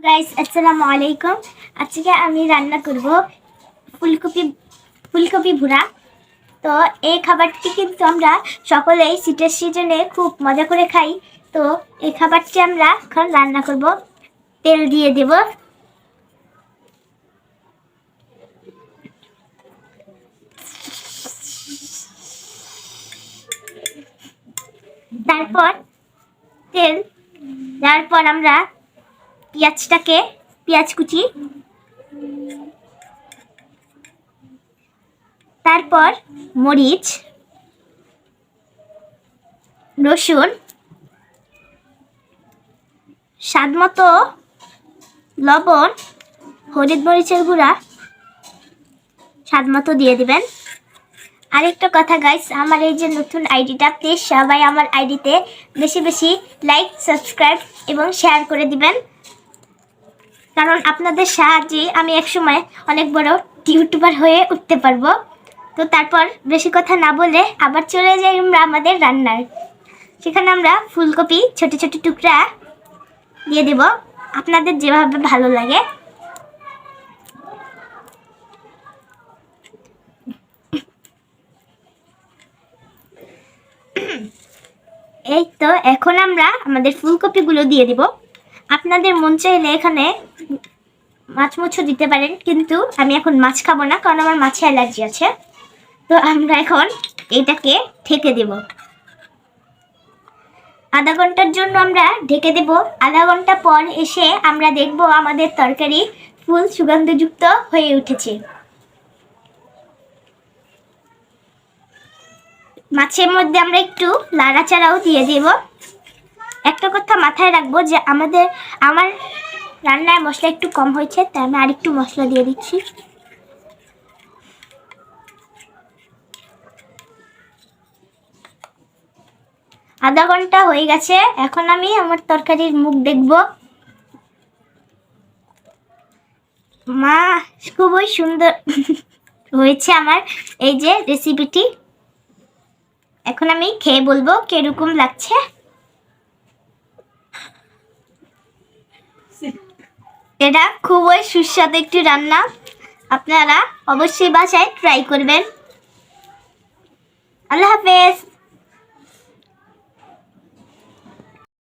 Guys আসসালামু আলাইকুম। আজকে আমি রান্না করব ফুলকপি ভুনা। তো এই খাবারটি কিন্তু আমরা সকলেই শীতের সিজনে খুব মজা করে খাই। তো এই খাবারটি আমরা এখন রান্না করব। তেল দিয়ে দেব, তারপর তেল দেওয়ার পর আমরা পেঁয়াজ কুচি, তারপর মরিচ, রসুন, স্বাদ মতো লবণ, হলুদ মরিচের গুঁড়া স্বাদ মতো দিয়ে দিবেন। আরেকটা কথা গাইস, আমার এই যে নতুন আইডিটা, প্লিজ সবাই আমার আইডিতে বেশি বেশি লাইক, সাবস্ক্রাইব এবং শেয়ার করে দিবেন, কারণ আপনাদের সাহায্যে আমি একসময় অনেক বড় ইউটিউবার হয়ে উঠতে পারবো। তো তারপর বেশি কথা না বলে আবার চলে যাই আমরা আমাদের রান্নার। সেখানে আমরা ফুলকপি ছোট ছোট টুকরা দিয়ে দেব, আপনাদের যেভাবে ভালো লাগে। এই তো এখন আমরা আমাদের ফুলকপিগুলো দিয়ে দিব। আপনাদের মন চাইলে এখানে মাছ মুছো দিতে পারেন, কিন্তু আমি এখন মাছ খাবো না, কারণ আমার মাছে অ্যালার্জি আছে। তো আমরা এখন এটাকে ঢেকে দেব। আধা ঘন্টার জন্য আমরা ঢেকে দেব। আধা ঘন্টা পর এসে আমরা দেখব আমাদের তরকারি ফুল সুগন্ধযুক্ত হয়ে উঠেছে। মাছের মধ্যে আমরা একটু নাড়াচাড়াও দিয়ে দেব। একটা কথা মাথায় রাখবো যে আমার রান্নায় মশলা একটু কম হয়েছে, তাই আমি আরেকটু মশলা দিয়ে দিচ্ছি। আধা ঘন্টা হয়ে গেছে, এখন আমি আমার তরকারির মুখ দেখব। মা, খুবই সুন্দর হয়েছে আমার এই যে রেসিপিটি। এখন আমি খেয়ে বলবো কিরকম লাগছে। এটা খুবই সুস্বাদু একটি রান্না, আপনারা অবশ্যই বাসায় ট্রাই করবেন। আল্লাহ হাফেজ।